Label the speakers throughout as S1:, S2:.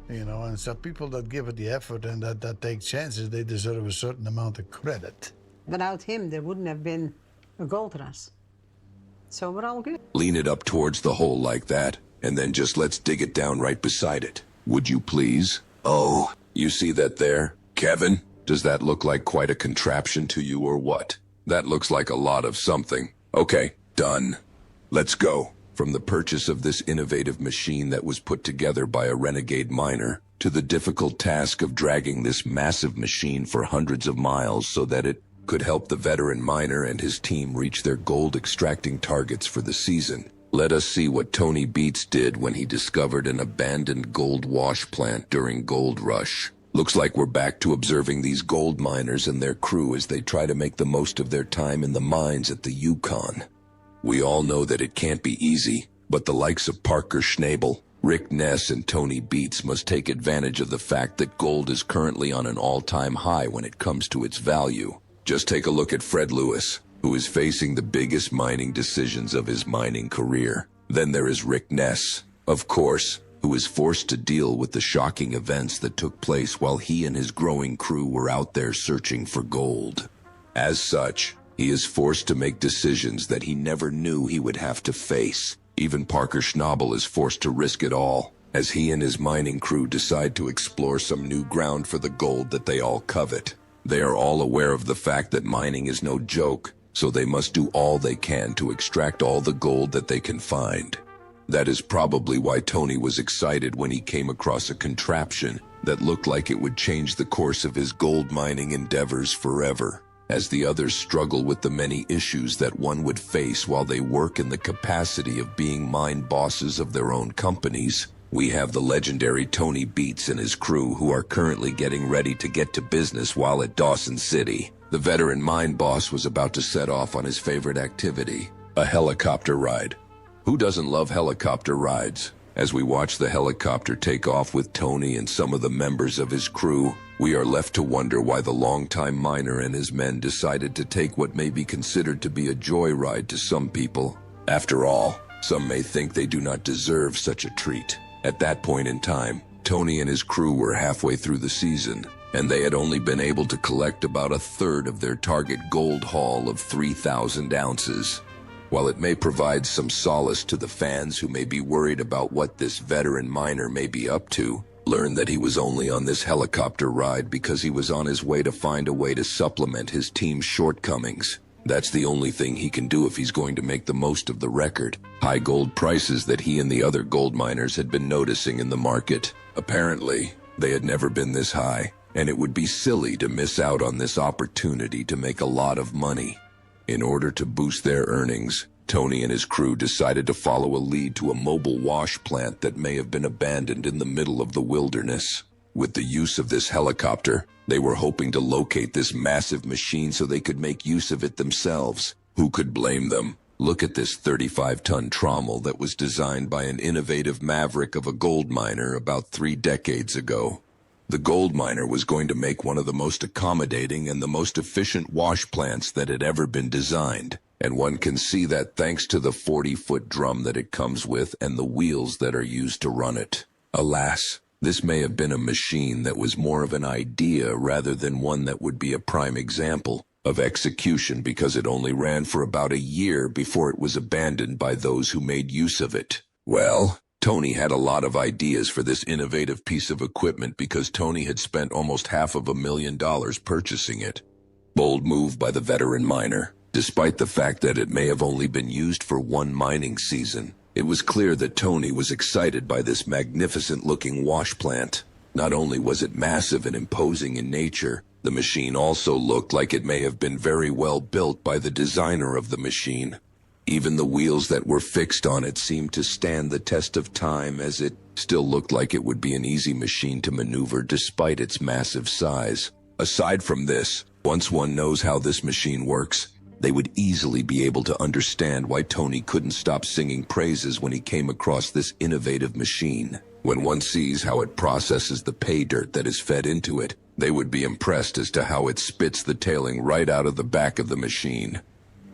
S1: And so people that give it the effort and that take chances, they deserve a certain amount of credit.
S2: Without him, there wouldn't have been a gold rush. So we're all good.
S3: Lean it up towards the hole like that, and then just let's dig it down right beside it. Would you please? Oh, you see that there? Kevin, does that look like quite a contraption to you or what? That looks like a lot of something. Okay, done. Let's go. From the purchase of this innovative machine that was put together by a renegade miner, to the difficult task of dragging this massive machine for hundreds of miles so that it could help the veteran miner and his team reach their gold extracting targets for the season. Let us see what Tony Beets did when he discovered an abandoned gold wash plant during Gold Rush. Looks like we're back to observing these gold miners and their crew as they try to make the most of their time in the mines at the Yukon. We all know that it can't be easy, but the likes of Parker Schnabel, Rick Ness, and Tony Beets must take advantage of the fact that gold is currently on an all-time high when it comes to its value. Just take a look at Fred Lewis, who is facing the biggest mining decisions of his mining career. Then there is Rick Ness, of course, who is forced to deal with the shocking events that took place while he and his growing crew were out there searching for gold. As such, he is forced to make decisions that he never knew he would have to face. Even Parker Schnabel is forced to risk it all, as he and his mining crew decide to explore some new ground for the gold that they all covet. They are all aware of the fact that mining is no joke, so they must do all they can to extract all the gold that they can find. That is probably why Tony was excited when he came across a contraption that looked like it would change the course of his gold mining endeavors forever. As the others struggle with the many issues that one would face while they work in the capacity of being mine bosses of their own companies, we have the legendary Tony Beets and his crew who are currently getting ready to get to business while at Dawson City. The veteran mine boss was about to set off on his favorite activity, a helicopter ride. Who doesn't love helicopter rides? As we watch the helicopter take off with Tony and some of the members of his crew, we are left to wonder why the longtime miner and his men decided to take what may be considered to be a joyride to some people. After all, some may think they do not deserve such a treat. At that point in time, Tony and his crew were halfway through the season, and they had only been able to collect about a third of their target gold haul of 3,000 ounces. While it may provide some solace to the fans who may be worried about what this veteran miner may be up to, learn that he was only on this helicopter ride because he was on his way to find a way to supplement his team's shortcomings. That's the only thing he can do if he's going to make the most of the record high gold prices that he and the other gold miners had been noticing in the market. Apparently, they had never been this high, and it would be silly to miss out on this opportunity to make a lot of money. In order to boost their earnings, Tony and his crew decided to follow a lead to a mobile wash plant that may have been abandoned in the middle of the wilderness. With the use of this helicopter, they were hoping to locate this massive machine so they could make use of it themselves. Who could blame them? Look at this 35-ton trommel that was designed by an innovative maverick of a gold miner about 3 decades ago. The gold miner was going to make one of the most accommodating and the most efficient wash plants that had ever been designed, and one can see that thanks to the 40-foot drum that it comes with and the wheels that are used to run it. Alas, this may have been a machine that was more of an idea rather than one that would be a prime example of execution because it only ran for about a year before it was abandoned by those who made use of it. Well, Tony had a lot of ideas for this innovative piece of equipment because Tony had spent almost $500,000 purchasing it. Bold move by the veteran miner. Despite the fact that it may have only been used for one mining season, it was clear that Tony was excited by this magnificent-looking wash plant. Not only was it massive and imposing in nature, the machine also looked like it may have been very well built by the designer of the machine. Even the wheels that were fixed on it seemed to stand the test of time, as it still looked like it would be an easy machine to maneuver despite its massive size. Aside from this, once one knows how this machine works, they would easily be able to understand why Tony couldn't stop singing praises when he came across this innovative machine. When one sees how it processes the pay dirt that is fed into it, they would be impressed as to how it spits the tailing right out of the back of the machine.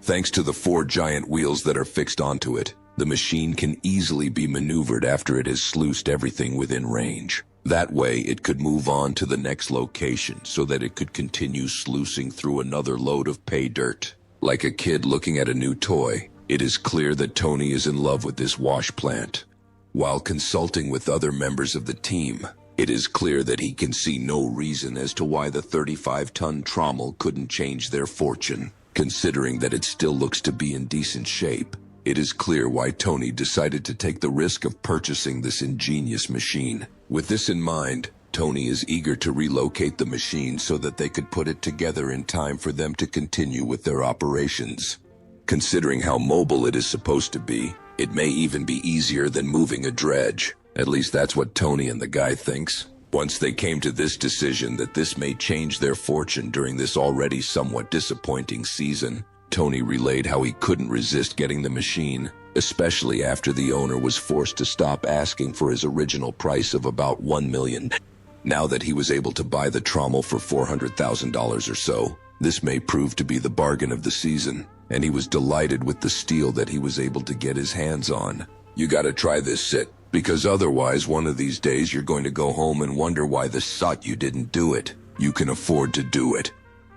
S3: Thanks to the 4 giant wheels that are fixed onto it, the machine can easily be maneuvered after it has sluiced everything within range. That way it could move on to the next location so that it could continue sluicing through another load of pay dirt. Like a kid looking at a new toy, it is clear that Tony is in love with this wash plant. While consulting with other members of the team, it is clear that he can see no reason as to why the 35-ton trommel couldn't change their fortune. Considering that it still looks to be in decent shape, it is clear why Tony decided to take the risk of purchasing this ingenious machine. With this in mind, Tony is eager to relocate the machine so that they could put it together in time for them to continue with their operations. Considering how mobile it is supposed to be, it may even be easier than moving a dredge. At least that's what Tony and the guy thinks. Once they came to this decision that this may change their fortune during this already somewhat disappointing season, Tony relayed how he couldn't resist getting the machine, especially after the owner was forced to stop asking for his original price of about $1 million. Now that he was able to buy the trommel for $400,000 or so, this may prove to be the bargain of the season, and he was delighted with the steel that he was able to get his hands on. You gotta try this, Sit, because otherwise one of these days you're going to go home and wonder why the sot you didn't do it. You can afford to do it.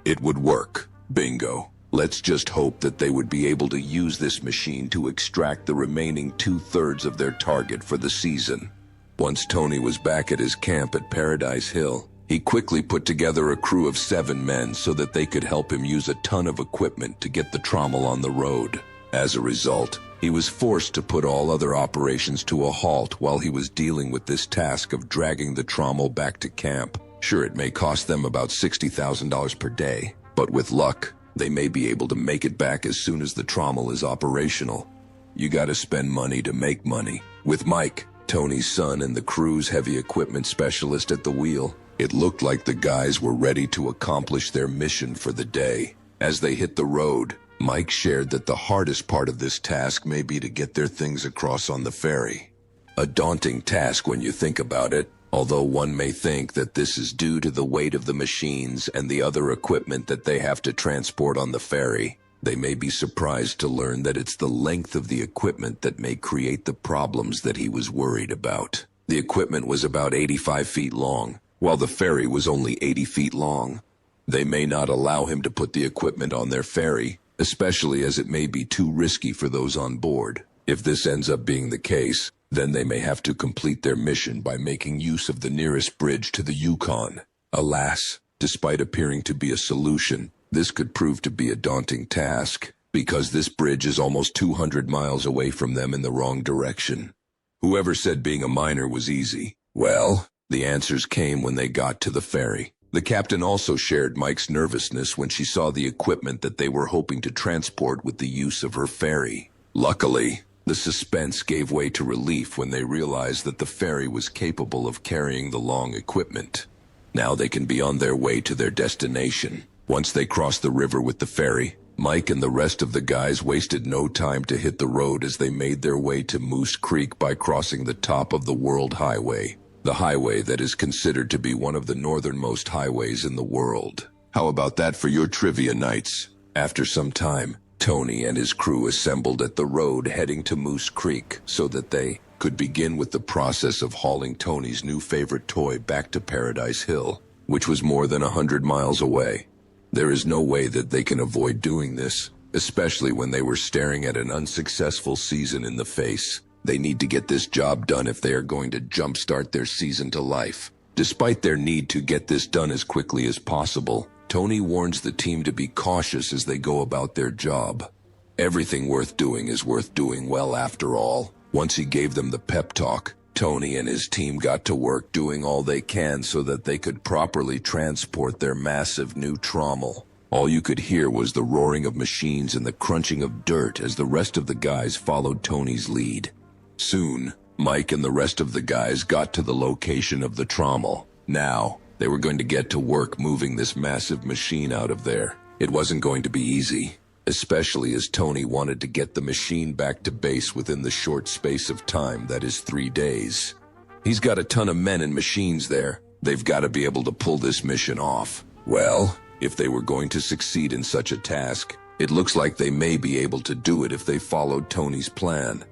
S3: It would work. Bingo. Let's just hope that they would be able to use this machine to extract the remaining 2/3 of their target for the season. Once Tony was back at his camp at Paradise Hill, he quickly put together a crew of 7 men so that they could help him use a ton of equipment to get the trommel on the road. As a result, he was forced to put all other operations to a halt while he was dealing with this task of dragging the trommel back to camp. Sure, it may cost them about $60,000 per day, but with luck, they may be able to make it back as soon as the trommel is operational. You gotta spend money to make money. With Mike, Tony's son, and the crew's heavy equipment specialist at the wheel, it looked like the guys were ready to accomplish their mission for the day. As they hit the road, Mike shared that the hardest part of this task may be to get their things across on the ferry. A daunting task when you think about it, although one may think that this is due to the weight of the machines and the other equipment that they have to transport on the ferry. They may be surprised to learn that it's the length of the equipment that may create the problems that he was worried about. The equipment was about 85 feet long, while the ferry was only 80 feet long. They may not allow him to put the equipment on their ferry, especially as it may be too risky for those on board. If this ends up being the case, then they may have to complete their mission by making use of the nearest bridge to the Yukon. Alas, despite appearing to be a solution, this could prove to be a daunting task, because this bridge is almost 200 miles away from them in the wrong direction. Whoever said being a miner was easy? Well, the answers came when they got to the ferry. The captain also shared Mike's nervousness when she saw the equipment that they were hoping to transport with the use of her ferry. Luckily, the suspense gave way to relief when they realized that the ferry was capable of carrying the long equipment. Now they can be on their way to their destination. Once they crossed the river with the ferry, Mike and the rest of the guys wasted no time to hit the road as they made their way to Moose Creek by crossing the top of the World Highway, the highway that is considered to be one of the northernmost highways in the world. How about that for your trivia nights? After some time, Tony and his crew assembled at the road heading to Moose Creek so that they could begin with the process of hauling Tony's new favorite toy back to Paradise Hill, which was more than 100 miles away. There is no way that they can avoid doing this, especially when they were staring at an unsuccessful season in the face. They need to get this job done if they are going to jumpstart their season to life. Despite their need to get this done as quickly as possible, Tony warns the team to be cautious as they go about their job. Everything worth doing is worth doing well after all. Once he gave them the pep talk, Tony and his team got to work doing all they can so that they could properly transport their massive new trommel. All you could hear was the roaring of machines and the crunching of dirt as the rest of the guys followed Tony's lead. Soon, Mike and the rest of the guys got to the location of the trommel. Now, they were going to get to work moving this massive machine out of there. It wasn't going to be easy, especially as Tony wanted to get the machine back to base within the short space of time that is 3 days. He's got a ton of men and machines there. They've got to be able to pull this mission off. Well, if they were going to succeed in such a task, it looks like they may be able to do it if they followed Tony's plan.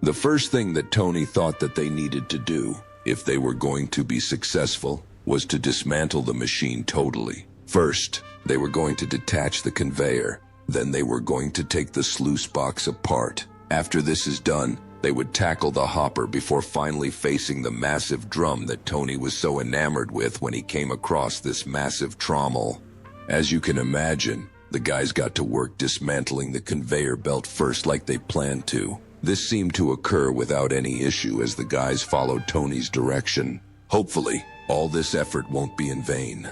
S3: The first thing that Tony thought that they needed to do if they were going to be successful, was to dismantle the machine totally. First, they were going to detach the conveyor. Then they were going to take the sluice box apart. After this is done, they would tackle the hopper before finally facing the massive drum that Tony was so enamored with when he came across this massive trommel. As you can imagine, the guys got to work dismantling the conveyor belt first like they planned to. This seemed to occur without any issue as the guys followed Tony's direction. Hopefully, all this effort won't be in vain.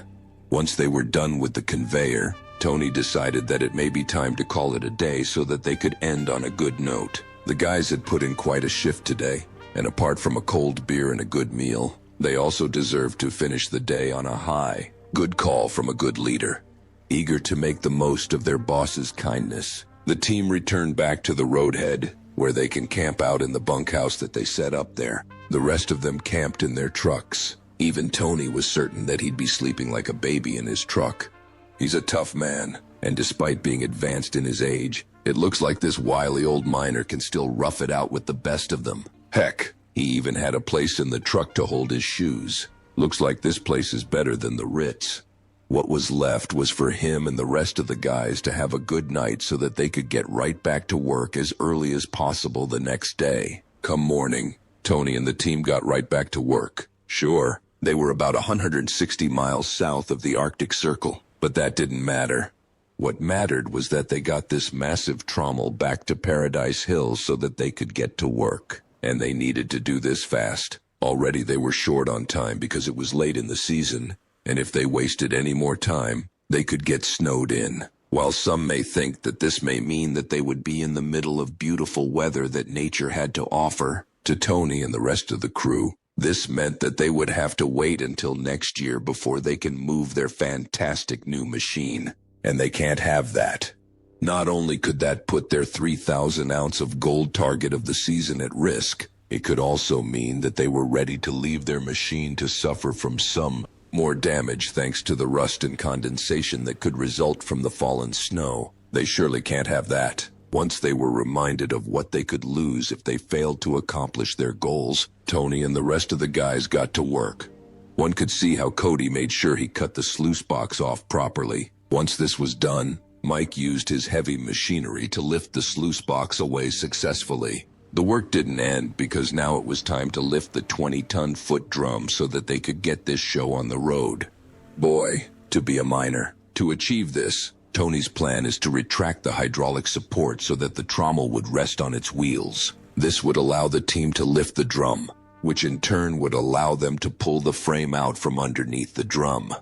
S3: Once they were done with the conveyor, Tony decided that it may be time to call it a day so that they could end on a good note. The guys had put in quite a shift today, and apart from a cold beer and a good meal, they also deserved to finish the day on a high. Good call from a good leader. Eager to make the most of their boss's kindness, the team returned back to the roadhead, where they can camp out in the bunkhouse that they set up there. The rest of them camped in their trucks. Even Tony was certain that he'd be sleeping like a baby in his truck. He's a tough man, and despite being advanced in his age, it looks like this wily old miner can still rough it out with the best of them. Heck, he even had a place in the truck to hold his shoes. Looks like this place is better than the Ritz. What was left was for him and the rest of the guys to have a good night so that they could get right back to work as early as possible the next day. Come morning, Tony and the team got right back to work. Sure, they were about 160 miles south of the Arctic Circle, but that didn't matter. What mattered was that they got this massive trommel back to Paradise Hills so that they could get to work. And they needed to do this fast. Already they were short on time because it was late in the season, and if they wasted any more time, they could get snowed in. While some may think that this may mean that they would be in the middle of beautiful weather that nature had to offer, to Tony and the rest of the crew, this meant that they would have to wait until next year before they can move their fantastic new machine. And they can't have that. Not only could that put their 3,000 ounce of gold target of the season at risk, it could also mean that they were ready to leave their machine to suffer from some more damage thanks to the rust and condensation that could result from the fallen snow. They surely can't have that. Once they were reminded of what they could lose if they failed to accomplish their goals, Tony and the rest of the guys got to work. One could see how Cody made sure he cut the sluice box off properly. Once this was done, Mike used his heavy machinery to lift the sluice box away successfully. The work didn't end because now it was time to lift the 20-ton foot drum so that they could get this show on the road. Boy, to be a miner. To achieve this, Tony's plan is to retract the hydraulic support so that the trommel would rest on its wheels. This would allow the team to lift the drum, which in turn would allow them to pull the frame out from underneath the drum.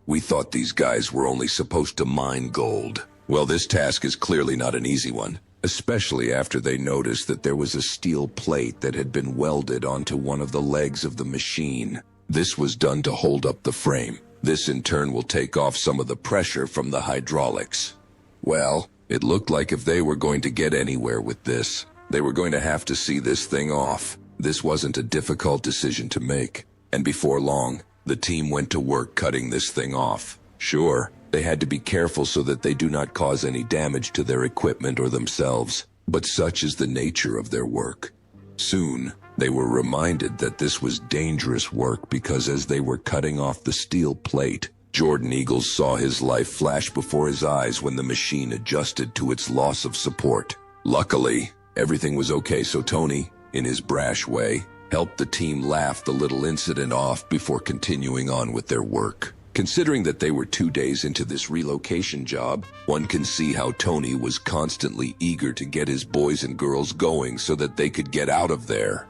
S3: We thought these guys were only supposed to mine gold. Well, this task is clearly not an easy one, especially after they noticed that there was a steel plate that had been welded onto one of the legs of the machine. This was done to hold up the frame. This in turn will take off some of the pressure from the hydraulics. Well, it looked like if they were going to get anywhere with this, they were going to have to see this thing off. This wasn't a difficult decision to make, and before long, the team went to work cutting this thing off. Sure, they had to be careful so that they do not cause any damage to their equipment or themselves, but such is the nature of their work. Soon, they were reminded that this was dangerous work because as they were cutting off the steel plate, Jordan Eagles saw his life flash before his eyes when the machine adjusted to its loss of support. Luckily, everything was okay, so Tony, in his brash way, helped the team laugh the little incident off before continuing on with their work. Considering that they were 2 days into this relocation job, one can see how Tony was constantly eager to get his boys and girls going so that they could get out of there.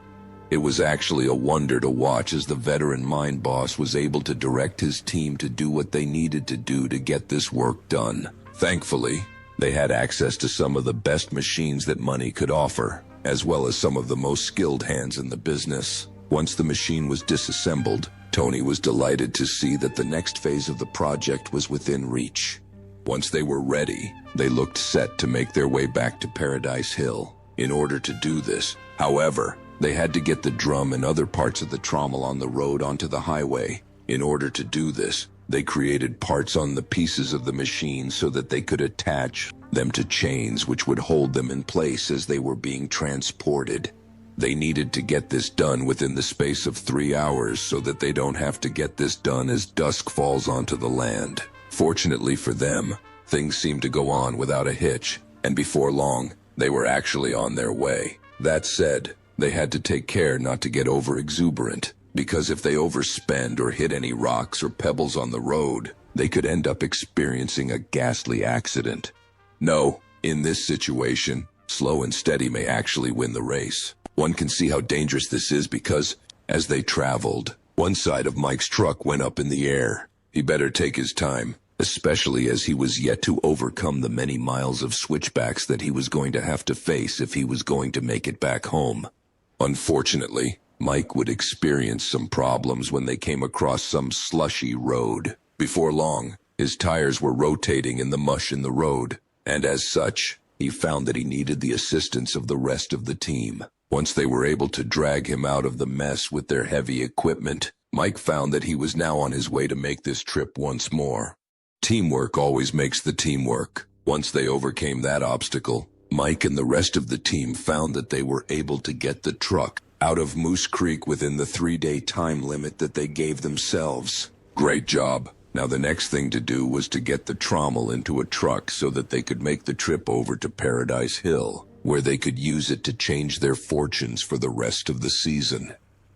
S3: It was actually a wonder to watch as the veteran mine boss was able to direct his team to do what they needed to do to get this work done. Thankfully, they had access to some of the best machines that money could offer, as well as some of the most skilled hands in the business. Once the machine was disassembled, Tony was delighted to see that the next phase of the project was within reach. Once they were ready, they looked set to make their way back to Paradise Hill. In order to do this, however, they had to get the drum and other parts of the trommel on the road onto the highway. In order to do this, they created parts on the pieces of the machine so that they could attach them to chains which would hold them in place as they were being transported. They needed to get this done within the space of 3 hours so that they don't have to get this done as dusk falls onto the land. Fortunately for them, things seemed to go on without a hitch, and before long, they were actually on their way. That said, they had to take care not to get over-exuberant, because if they overspend or hit any rocks or pebbles on the road, they could end up experiencing a ghastly accident. No, in this situation, slow and steady may actually win the race. One can see how dangerous this is because, as they traveled, one side of Mike's truck went up in the air. He better take his time, especially as he was yet to overcome the many miles of switchbacks that he was going to have to face if he was going to make it back home. Unfortunately, Mike would experience some problems when they came across some slushy road. Before long, his tires were rotating in the mush in the road, and as such, he found that he needed the assistance of the rest of the team. Once they were able to drag him out of the mess with their heavy equipment, Mike found that he was now on his way to make this trip once more. Teamwork always makes the team work. Once they overcame that obstacle, Mike and the rest of the team found that they were able to get the truck out of Moose Creek within the 3-day time limit that they gave themselves. Great job. Now the next thing to do was to get the trommel into a truck so that they could make the trip over to Paradise Hill, where they could use it to change their fortunes for the rest of the season.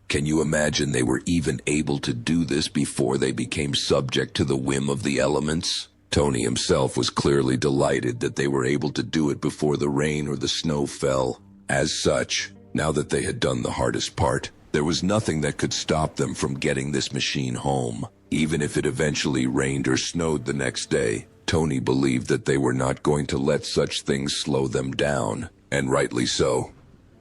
S3: Can you imagine they were even able to do this before they became subject to the whim of the elements? Tony himself was clearly delighted that they were able to do it before the rain or the snow fell. As such, now that they had done the hardest part, there was nothing that could stop them from getting this machine home. Even if it eventually rained or snowed the next day, Tony believed that they were not going to let such things slow them down, and rightly so.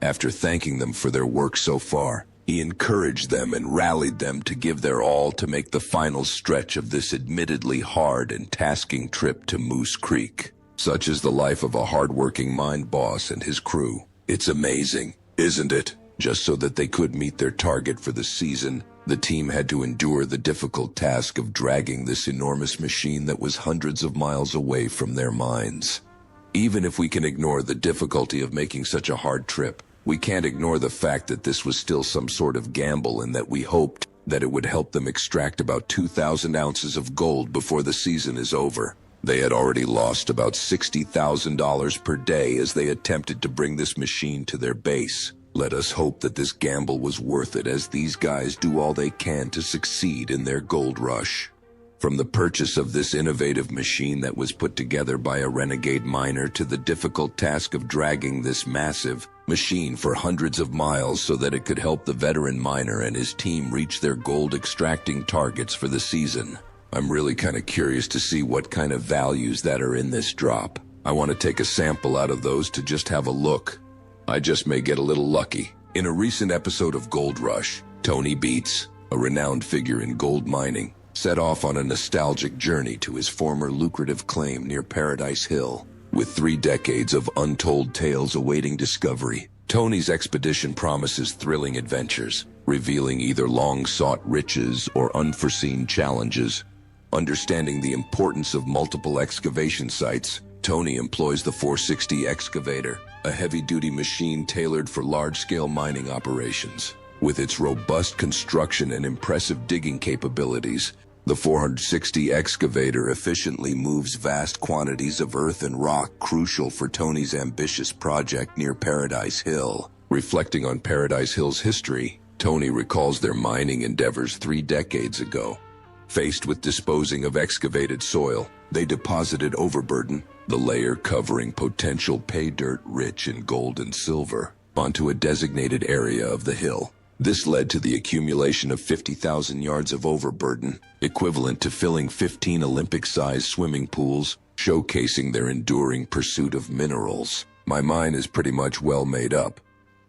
S3: After thanking them for their work so far, he encouraged them and rallied them to give their all to make the final stretch of this admittedly hard and tasking trip to Moose Creek. Such is the life of a hard-working mine boss and his crew. It's amazing, isn't it? Just so that they could meet their target for the season, the team had to endure the difficult task of dragging this enormous machine that was hundreds of miles away from their mines. Even if we can ignore the difficulty of making such a hard trip, we can't ignore the fact that this was still some sort of gamble and that we hoped that it would help them extract about 2,000 ounces of gold before the season is over. They had already lost about $60,000 per day as they attempted to bring this machine to their base. Let us hope that this gamble was worth it, as these guys do all they can to succeed in their gold rush. From the purchase of this innovative machine that was put together by a renegade miner to the difficult task of dragging this massive machine for hundreds of miles so that it could help the veteran miner and his team reach their gold extracting targets for the season. I'm really kind of curious to see what kind of values that are in this drop. I want to take a sample out of those to just have a look. I just may get a little lucky. In a recent episode of Gold Rush, Tony Beets, a renowned figure in gold mining, set off on a nostalgic journey to his former lucrative claim near Paradise Hill. With 3 decades of untold tales awaiting discovery, Tony's expedition promises thrilling adventures, revealing either long-sought riches or unforeseen challenges. Understanding the importance of multiple excavation sites, Tony employs the 460 excavator, a heavy-duty machine tailored for large-scale mining operations. With its robust construction and impressive digging capabilities, the 460 excavator efficiently moves vast quantities of earth and rock crucial for Tony's ambitious project near Paradise Hill. Reflecting on Paradise Hill's history, Tony recalls their mining endeavors 3 decades ago. Faced with disposing of excavated soil, they deposited overburden, the layer covering potential pay dirt rich in gold and silver, onto a designated area of the hill. This led to the accumulation of 50,000 yards of overburden, equivalent to filling 15 Olympic-sized swimming pools, showcasing their enduring pursuit of minerals. My mind is pretty much well made up.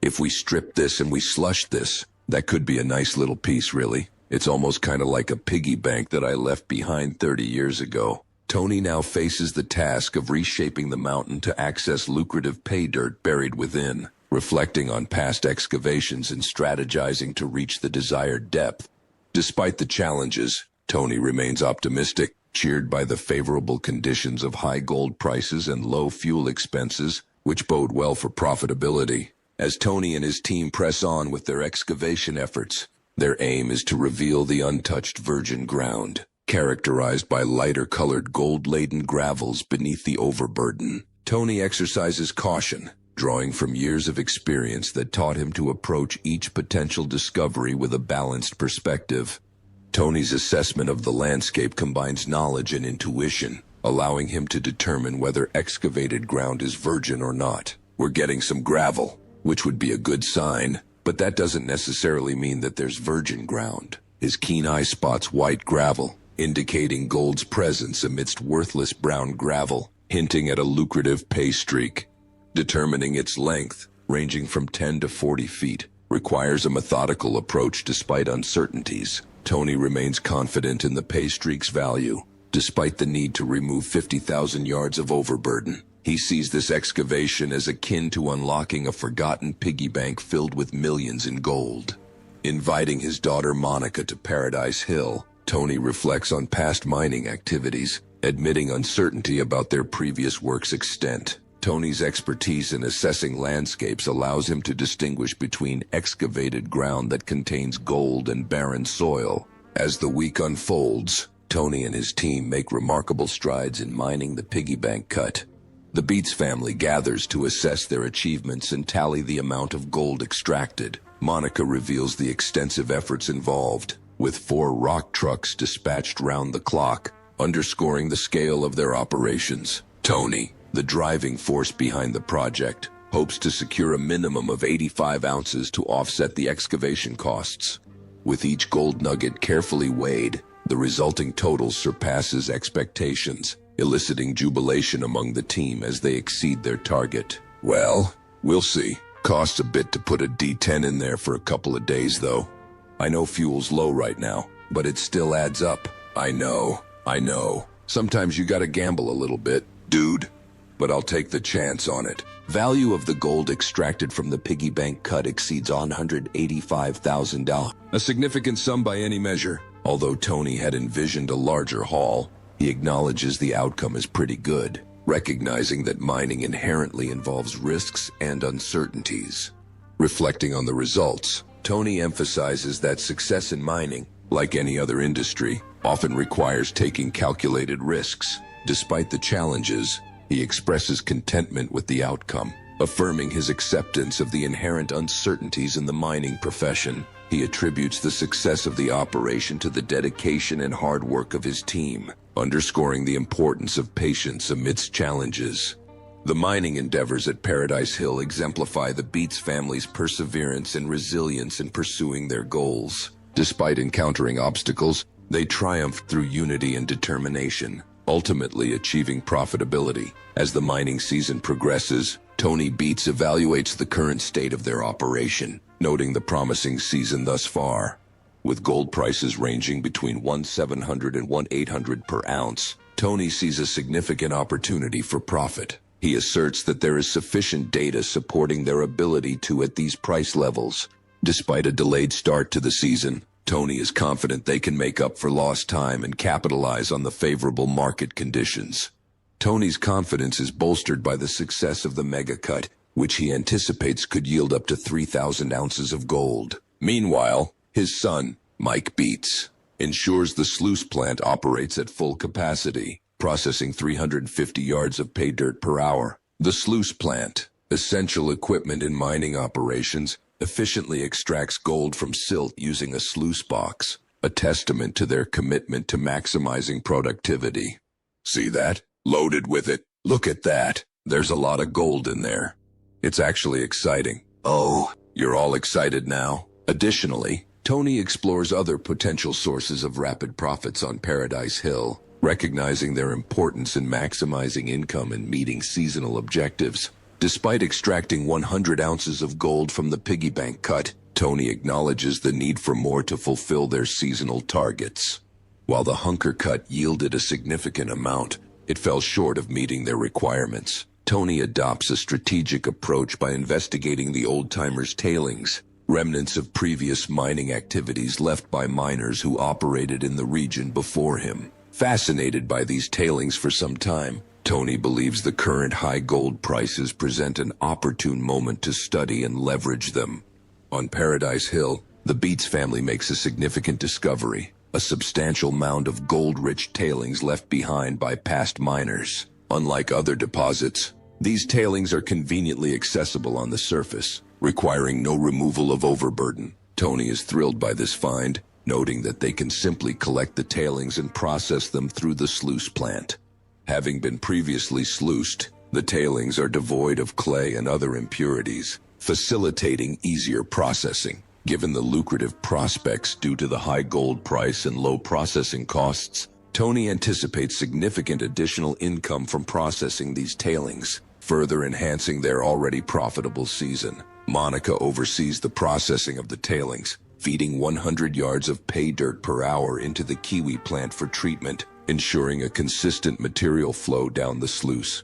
S3: If we strip this and we slush this, that could be a nice little piece, really. It's almost kind of like a piggy bank that I left behind 30 years ago. Tony now faces the task of reshaping the mountain to access lucrative pay dirt buried within, reflecting on past excavations and strategizing to reach the desired depth. Despite the challenges, Tony remains optimistic, cheered by the favorable conditions of high gold prices and low fuel expenses, which bode well for profitability. As Tony and his team press on with their excavation efforts, their aim is to reveal the untouched virgin ground, characterized by lighter-colored gold-laden gravels beneath the overburden. Tony exercises caution, drawing from years of experience that taught him to approach each potential discovery with a balanced perspective. Tony's assessment of the landscape combines knowledge and intuition, allowing him to determine whether excavated ground is virgin or not. We're getting some gravel, which would be a good sign, but that doesn't necessarily mean that there's virgin ground. His keen eye spots white gravel, indicating gold's presence amidst worthless brown gravel, hinting at a lucrative pay streak. Determining its length, ranging from 10 to 40 feet, requires a methodical approach despite uncertainties. Tony remains confident in the pay streak's value, despite the need to remove 50,000 yards of overburden. He sees this excavation as akin to unlocking a forgotten piggy bank filled with millions in gold. Inviting his daughter Monica to Paradise Hill, Tony reflects on past mining activities, admitting uncertainty about their previous work's extent. Tony's expertise in assessing landscapes allows him to distinguish between excavated ground that contains gold and barren soil. As the week unfolds, Tony and his team make remarkable strides in mining the piggy bank cut. The Beets family gathers to assess their achievements and tally the amount of gold extracted. Monica reveals the extensive efforts involved, with 4 rock trucks dispatched round the clock, underscoring the scale of their operations. Tony, the driving force behind the project, hopes to secure a minimum of 85 ounces to offset the excavation costs. With each gold nugget carefully weighed, the resulting total surpasses expectations, eliciting jubilation among the team as they exceed their target. Well, we'll see. Costs a bit to put a D10 in there for a couple of days, though. I know fuel's low right now, but it still adds up. I know. Sometimes you gotta gamble a little bit, dude. But I'll take the chance on it. Value of the gold extracted from the piggy bank cut exceeds $185,000. A significant sum by any measure. Although Tony had envisioned a larger haul, he acknowledges the outcome is pretty good, recognizing that mining inherently involves risks and uncertainties. Reflecting on the results, Tony emphasizes that success in mining, like any other industry, often requires taking calculated risks. Despite the challenges, he expresses contentment with the outcome, affirming his acceptance of the inherent uncertainties in the mining profession. He attributes the success of the operation to the dedication and hard work of his team, underscoring the importance of patience amidst challenges. The mining endeavors at Paradise Hill exemplify the Beets family's perseverance and resilience in pursuing their goals. Despite encountering obstacles, they triumphed through unity and determination, ultimately achieving profitability. As the mining season progresses, Tony Beets evaluates the current state of their operation, noting the promising season thus far. With gold prices ranging between $1,700 and $1,800 per ounce, Tony sees a significant opportunity for profit. He asserts that there is sufficient data supporting their ability to at these price levels. Despite a delayed start to the season, Tony is confident they can make up for lost time and capitalize on the favorable market conditions. Tony's confidence is bolstered by the success of the mega cut, which he anticipates could yield up to 3,000 ounces of gold. Meanwhile, his son, Mike Beets, ensures the sluice plant operates at full capacity, processing 350 yards of pay dirt per hour. The sluice plant, essential equipment in mining operations, efficiently extracts gold from silt using a sluice box, a testament to their commitment to maximizing productivity. See that? Loaded with it. Look at that. There's a lot of gold in there. It's actually exciting. Oh, you're all excited now. Additionally, Tony explores other potential sources of rapid profits on Paradise Hill, recognizing their importance in maximizing income and meeting seasonal objectives. Despite extracting 100 ounces of gold from the piggy bank cut, Tony acknowledges the need for more to fulfill their seasonal targets. While the hunker cut yielded a significant amount, it fell short of meeting their requirements. Tony adopts a strategic approach by investigating the old-timers' tailings, remnants of previous mining activities left by miners who operated in the region before him. Fascinated by these tailings for some time, Tony believes the current high gold prices present an opportune moment to study and leverage them. On Paradise Hill, the Beets family makes a significant discovery, a substantial mound of gold-rich tailings left behind by past miners. Unlike other deposits, these tailings are conveniently accessible on the surface, requiring no removal of overburden. Tony is thrilled by this find, noting that they can simply collect the tailings and process them through the sluice plant. Having been previously sluiced, the tailings are devoid of clay and other impurities, facilitating easier processing. Given the lucrative prospects due to the high gold price and low processing costs, Tony anticipates significant additional income from processing these tailings, further enhancing their already profitable season. Monica oversees the processing of the tailings, feeding 100 yards of pay dirt per hour into the kiwi plant for treatment, ensuring a consistent material flow down the sluice.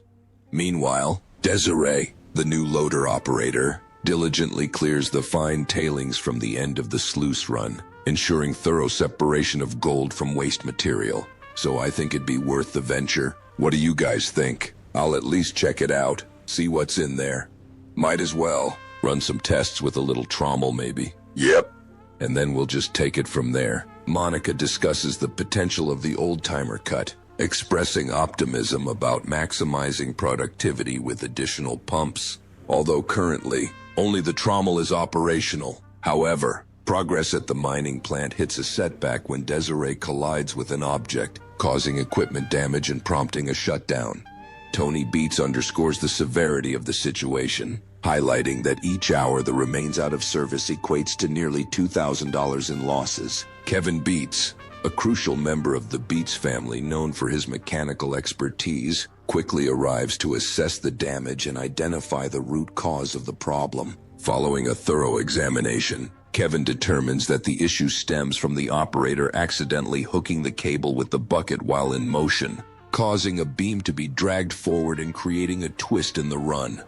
S3: Meanwhile, Desiree, the new loader operator, diligently clears the fine tailings from the end of the sluice run, ensuring thorough separation of gold from waste material. So I think it'd be worth the venture. What do you guys think? I'll at least check it out, see what's in there. Might as well run some tests with a little trommel maybe. Yep. And then we'll just take it from there. Monica discusses the potential of the old-timer cut, expressing optimism about maximizing productivity with additional pumps. Although currently, only the trommel is operational. However, progress at the mining plant hits a setback when Desiree collides with an object, causing equipment damage and prompting a shutdown. Tony Beets underscores the severity of the situation, highlighting that each hour the remains out of service equates to nearly $2,000 in losses. Kevin Beets, a crucial member of the Beets family known for his mechanical expertise, quickly arrives to assess the damage and identify the root cause of the problem. Following a thorough examination, Kevin determines that the issue stems from the operator accidentally hooking the cable with the bucket while in motion, causing a beam to be dragged forward and creating a twist in the run.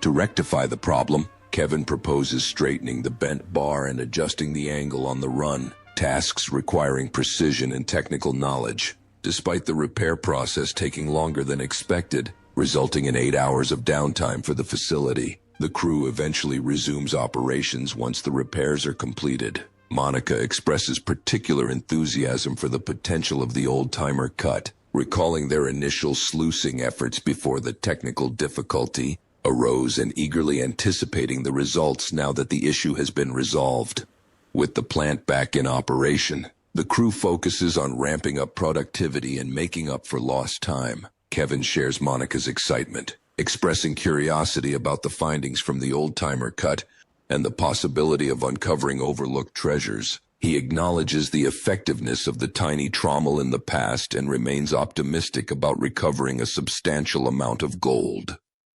S3: To rectify the problem, Kevin proposes straightening the bent bar and adjusting the angle on the run, tasks requiring precision and technical knowledge. Despite the repair process taking longer than expected, resulting in 8 hours of downtime for the facility, the crew eventually resumes operations once the repairs are completed. Monica expresses particular enthusiasm for the potential of the old-timer cut, recalling their initial sluicing efforts before the technical difficulty arose and eagerly anticipating the results now that the issue has been resolved. With the plant back in operation, the crew focuses on ramping up productivity and making up for lost time. Kevin shares Monica's excitement, expressing curiosity about the findings from the old-timer cut and the possibility of uncovering overlooked treasures. He acknowledges the effectiveness of the tiny trommel in the past and remains optimistic about recovering a substantial amount of gold.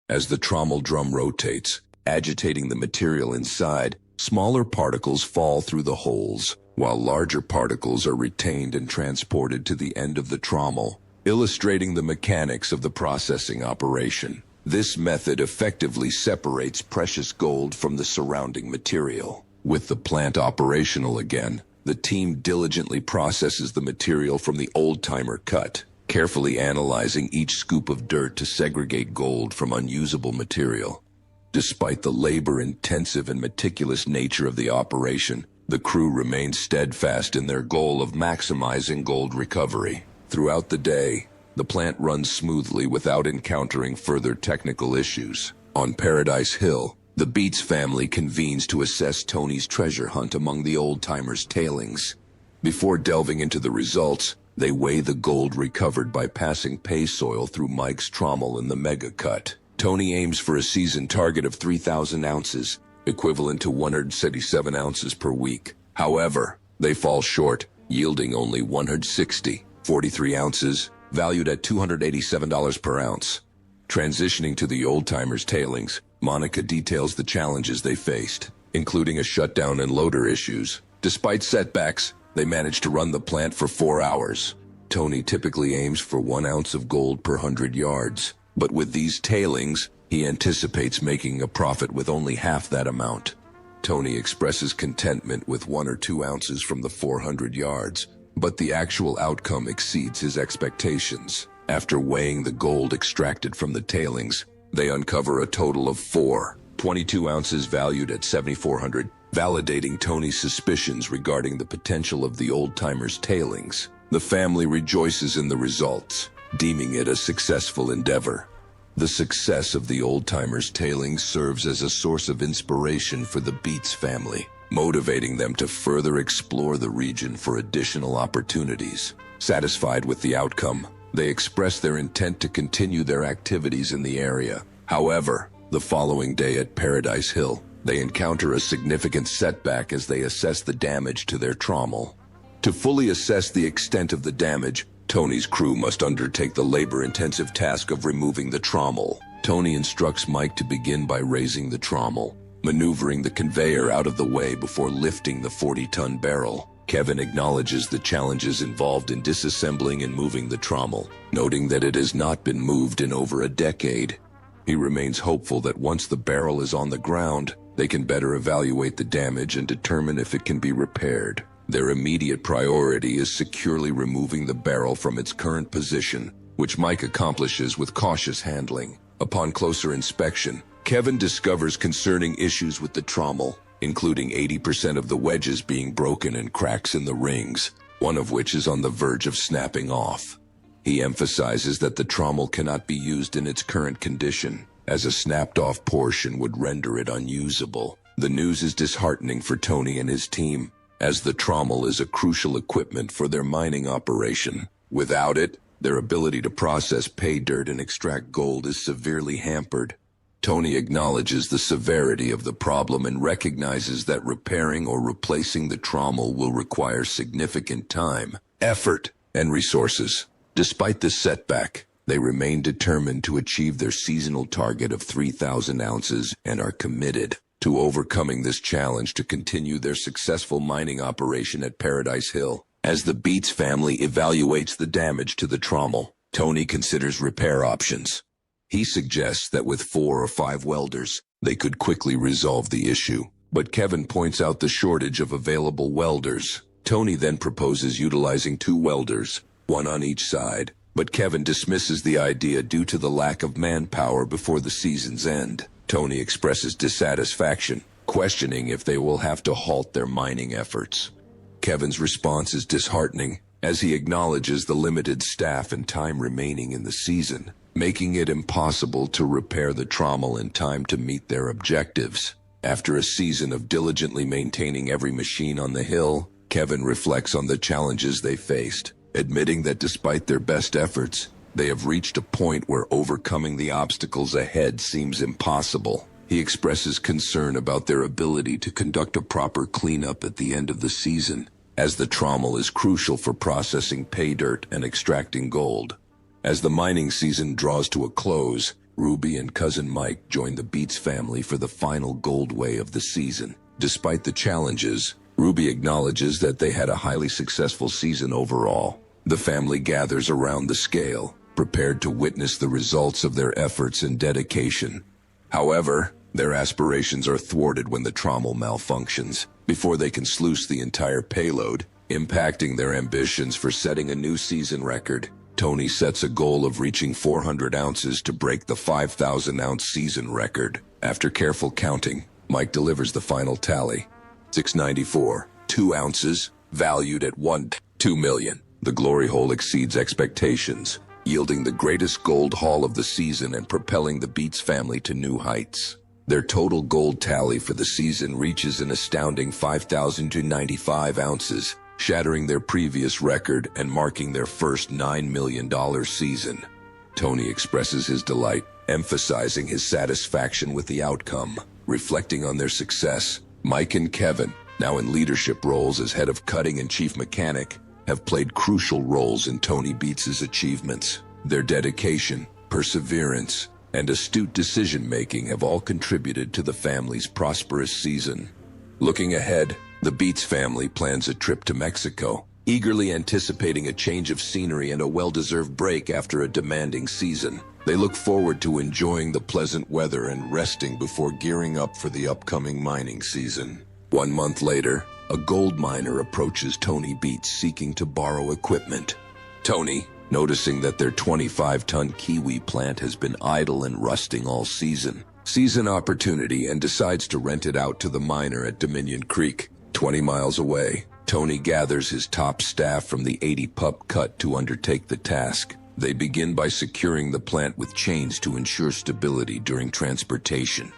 S3: As the trommel drum rotates, agitating the material inside, smaller particles fall through the holes, while larger particles are retained and transported to the end of the trommel, illustrating the mechanics of the processing operation. This method effectively separates precious gold from the surrounding material. With the plant operational again, the team diligently processes the material from the old-timer cut, carefully analyzing each scoop of dirt to segregate gold from unusable material. Despite the labor-intensive and meticulous nature of the operation, the crew remains steadfast in their goal of maximizing gold recovery. Throughout the day, the plant runs smoothly without encountering further technical issues. On Paradise Hill, the Beets family convenes to assess Tony's treasure hunt among the old-timers' tailings. Before delving into the results, they weigh the gold recovered by passing pay soil through Mike's trommel in the mega cut. Tony aims for a season target of 3,000 ounces, equivalent to 177 ounces per week. However, they fall short, yielding only 143 ounces, valued at $287 per ounce. Transitioning to the old-timers' tailings, Monica details the challenges they faced, including a shutdown and loader issues. Despite setbacks, they managed to run the plant for 4 hours. Tony typically aims for 1 ounce of gold per 100 yards, but with these tailings, he anticipates making a profit with only half that amount. Tony expresses contentment with 1 or 2 ounces from the 400 yards, but the actual outcome exceeds his expectations. After weighing the gold extracted from the tailings, they uncover a total of 22 ounces valued at $7,400, validating Tony's suspicions regarding the potential of the old-timers' tailings. The family rejoices in the results, deeming it a successful endeavor. The success of the old-timers' tailings serves as a source of inspiration for the Beets family, motivating them to further explore the region for additional opportunities. Satisfied with the outcome, they express their intent to continue their activities in the area. However, the following day at Paradise Hill, they encounter a significant setback as they assess the damage to their trommel. To fully assess the extent of the damage, Tony's crew must undertake the labor-intensive task of removing the trommel. Tony instructs Mike to begin by raising the trommel, maneuvering the conveyor out of the way before lifting the 40-ton barrel. Kevin acknowledges the challenges involved in disassembling and moving the trommel, noting that it has not been moved in over a decade. He remains hopeful that once the barrel is on the ground, they can better evaluate the damage and determine if it can be repaired. Their immediate priority is securely removing the barrel from its current position, which Mike accomplishes with cautious handling. Upon closer inspection, Kevin discovers concerning issues with the trommel, including 80% of the wedges being broken and cracks in the rings, one of which is on the verge of snapping off. He emphasizes that the trommel cannot be used in its current condition, as a snapped-off portion would render it unusable. The news is disheartening for Tony and his team, as the trommel is a crucial equipment for their mining operation. Without it, their ability to process pay dirt and extract gold is severely hampered. Tony acknowledges the severity of the problem and recognizes that repairing or replacing the trommel will require significant time, effort, and resources. Despite this setback, they remain determined to achieve their seasonal target of 3,000 ounces and are committed to overcoming this challenge to continue their successful mining operation at Paradise Hill. As the Beets family evaluates the damage to the trommel, Tony considers repair options. He suggests that with 4 or 5 welders, they could quickly resolve the issue, but Kevin points out the shortage of available welders. Tony then proposes utilizing 2 welders, one on each side, but Kevin dismisses the idea due to the lack of manpower before the season's end. Tony expresses dissatisfaction, questioning if they will have to halt their mining efforts. Kevin's response is disheartening, as he acknowledges the limited staff and time remaining in the season, making it impossible to repair the trommel in time to meet their objectives. After a season of diligently maintaining every machine on the hill, Kevin reflects on the challenges they faced, admitting that despite their best efforts, they have reached a point where overcoming the obstacles ahead seems impossible. He expresses concern about their ability to conduct a proper cleanup at the end of the season, as the trommel is crucial for processing pay dirt and extracting gold. As the mining season draws to a close, Ruby and cousin Mike join the Beets family for the final gold weigh of the season. Despite the challenges, Ruby acknowledges that they had a highly successful season overall. The family gathers around the scale, prepared to witness the results of their efforts and dedication. However, their aspirations are thwarted when the trommel malfunctions, before they can sluice the entire payload, impacting their ambitions for setting a new season record. Tony sets a goal of reaching 400 ounces to break the 5,000-ounce season record. After careful counting, Mike delivers the final tally. 694, 2 ounces, valued at $2 million. The glory hole exceeds expectations, yielding the greatest gold haul of the season and propelling the Beets family to new heights. Their total gold tally for the season reaches an astounding 5,095 ounces, shattering their previous record and marking their first $9 million season. Tony expresses his delight, emphasizing his satisfaction with the outcome. Reflecting on their success, Mike and Kevin, now in leadership roles as head of cutting and chief mechanic, have played crucial roles in Tony Beets' achievements. Their dedication, perseverance, and astute decision-making have all contributed to the family's prosperous season. Looking ahead, the Beets family plans a trip to Mexico, eagerly anticipating a change of scenery and a well-deserved break after a demanding season. They look forward to enjoying the pleasant weather and resting before gearing up for the upcoming mining season. 1 month later, a gold miner approaches Tony Beets seeking to borrow equipment. Tony, noticing that their 25-ton kiwi plant has been idle and rusting all season, sees an opportunity and decides to rent it out to the miner at Dominion Creek, 20 miles away. Tony gathers his top staff from the 80-pup cut to undertake the task. They begin by securing the plant with chains to ensure stability during transportation.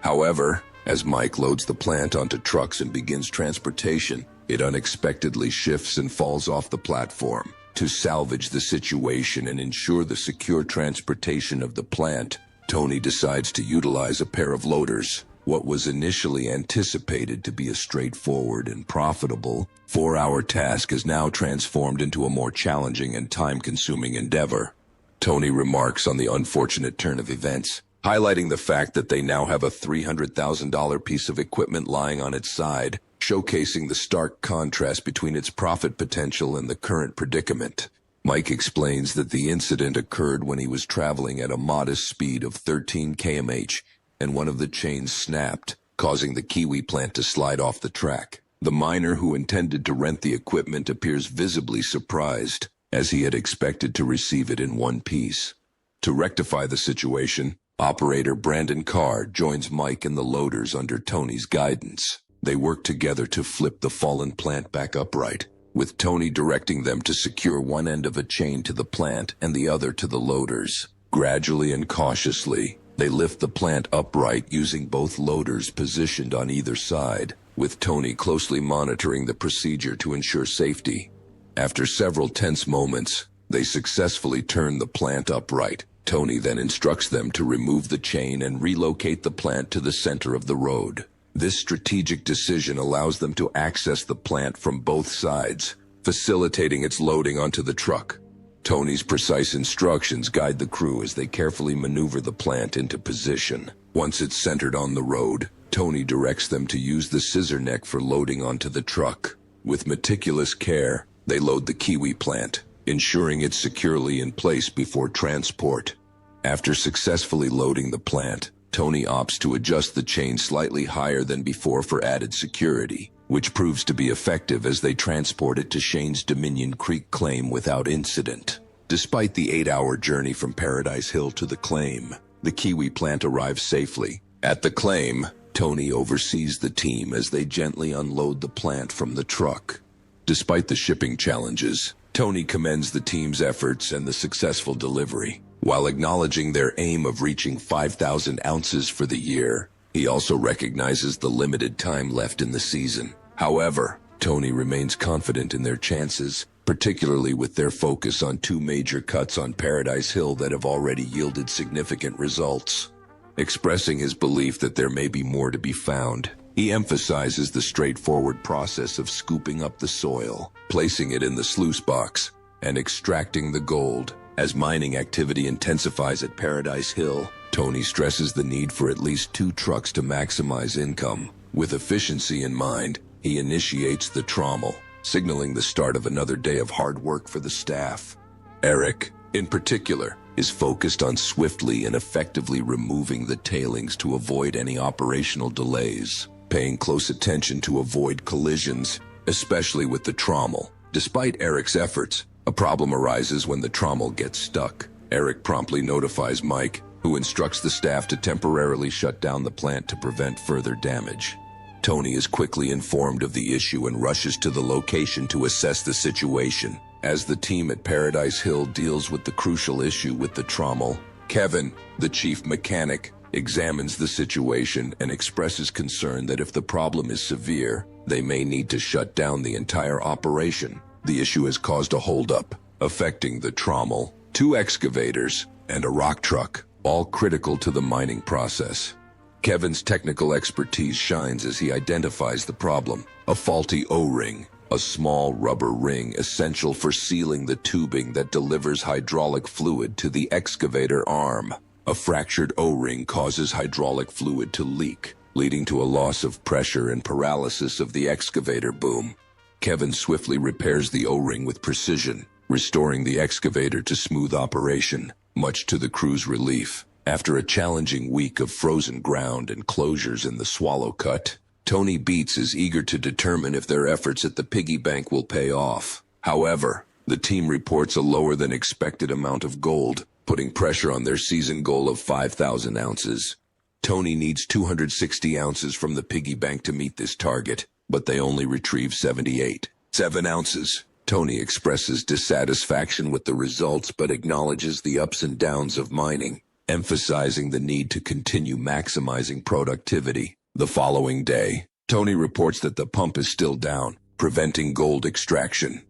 S3: However, as Mike loads the plant onto trucks and begins transportation, it unexpectedly shifts and falls off the platform. To salvage the situation and ensure the secure transportation of the plant, Tony decides to utilize a pair of loaders. What was initially anticipated to be a straightforward and profitable 4-hour task is now transformed into a more challenging and time-consuming endeavor. Tony remarks on the unfortunate turn of events, highlighting the fact that they now have a $300,000 piece of equipment lying on its side, showcasing the stark contrast between its profit potential and the current predicament. Mike explains that the incident occurred when he was traveling at a modest speed of 13 km/h, and one of the chains snapped, causing the kiwi plant to slide off the track. The miner who intended to rent the equipment appears visibly surprised, as he had expected to receive it in one piece. To rectify the situation, operator Brandon Carr joins Mike and the loaders under Tony's guidance. They work together to flip the fallen plant back upright, with Tony directing them to secure one end of a chain to the plant and the other to the loaders. Gradually and cautiously, they lift the plant upright using both loaders positioned on either side, with Tony closely monitoring the procedure to ensure safety. After several tense moments, they successfully turn the plant upright. Tony then instructs them to remove the chain and relocate the plant to the center of the road. This strategic decision allows them to access the plant from both sides, facilitating its loading onto the truck. Tony's precise instructions guide the crew as they carefully maneuver the plant into position. Once it's centered on the road, Tony directs them to use the scissor neck for loading onto the truck. With meticulous care, they load the kiwi plant, ensuring it's securely in place before transport. After successfully loading the plant, Tony opts to adjust the chain slightly higher than before for added security, which proves to be effective as they transport it to Shane's Dominion Creek claim without incident. Despite the 8-hour journey from Paradise Hill to the claim, the kiwi plant arrives safely. At the claim, Tony oversees the team as they gently unload the plant from the truck. Despite the shipping challenges, Tony commends the team's efforts and the successful delivery. While acknowledging their aim of reaching 5,000 ounces for the year, he also recognizes the limited time left in the season. However, Tony remains confident in their chances, particularly with their focus on 2 major cuts on Paradise Hill that have already yielded significant results. Expressing his belief that there may be more to be found, he emphasizes the straightforward process of scooping up the soil, placing it in the sluice box, and extracting the gold. As mining activity intensifies at Paradise Hill, Tony stresses the need for at least 2 trucks to maximize income. With efficiency in mind, he initiates the trommel, signaling the start of another day of hard work for the staff. Eric, in particular, is focused on swiftly and effectively removing the tailings to avoid any operational delays, paying close attention to avoid collisions, especially with the trommel. Despite Eric's efforts, a problem arises when the trommel gets stuck. Eric promptly notifies Mike, who instructs the staff to temporarily shut down the plant to prevent further damage. Tony is quickly informed of the issue and rushes to the location to assess the situation. As the team at Paradise Hill deals with the crucial issue with the trommel, Kevin, the chief mechanic, examines the situation and expresses concern that if the problem is severe, they may need to shut down the entire operation. The issue has caused a holdup, affecting the trommel, 2 excavators, and a rock truck, all critical to the mining process. Kevin's technical expertise shines as he identifies the problem: a faulty O-ring, a small rubber ring essential for sealing the tubing that delivers hydraulic fluid to the excavator arm. A fractured O-ring causes hydraulic fluid to leak, leading to a loss of pressure and paralysis of the excavator boom. Kevin swiftly repairs the O-ring with precision, restoring the excavator to smooth operation, much to the crew's relief. After a challenging week of frozen ground and closures in the Swallow Cut, Tony Beets is eager to determine if their efforts at the piggy bank will pay off. However, The team reports a lower than expected amount of gold, putting pressure on their season goal of 5,000 ounces. Tony needs 260 ounces from the piggy bank to meet this target, but they only retrieve 78. 7 ounces. Tony expresses dissatisfaction with the results but acknowledges the ups and downs of mining, emphasizing the need to continue maximizing productivity. The following day, Tony reports that the pump is still down, preventing gold extraction.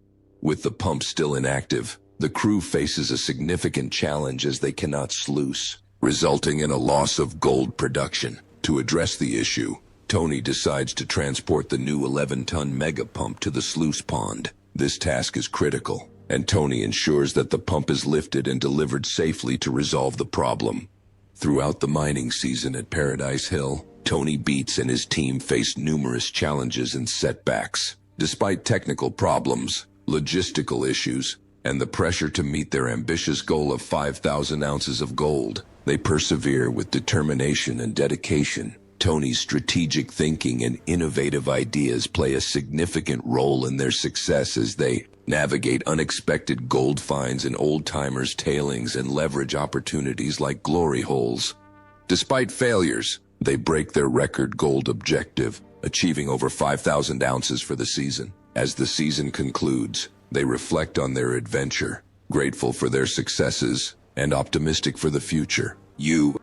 S3: With the pump still inactive, the crew faces a significant challenge as they cannot sluice, resulting in a loss of gold production. To address the issue, Tony decides to transport the new 11-ton mega pump to the sluice pond. This task is critical, and Tony ensures that the pump is lifted and delivered safely to resolve the problem. Throughout the mining season at Paradise Hill, Tony Beets and his team face numerous challenges and setbacks. Despite technical problems, logistical issues, and the pressure to meet their ambitious goal of 5,000 ounces of gold, they persevere with determination and dedication. Tony's strategic thinking and innovative ideas play a significant role in their success as they navigate unexpected gold finds in old-timers' tailings and leverage opportunities like glory holes. Despite failures, they break their record gold objective, achieving over 5,000 ounces for the season. As the season concludes, they reflect on their adventure, grateful for their successes and optimistic for the future. You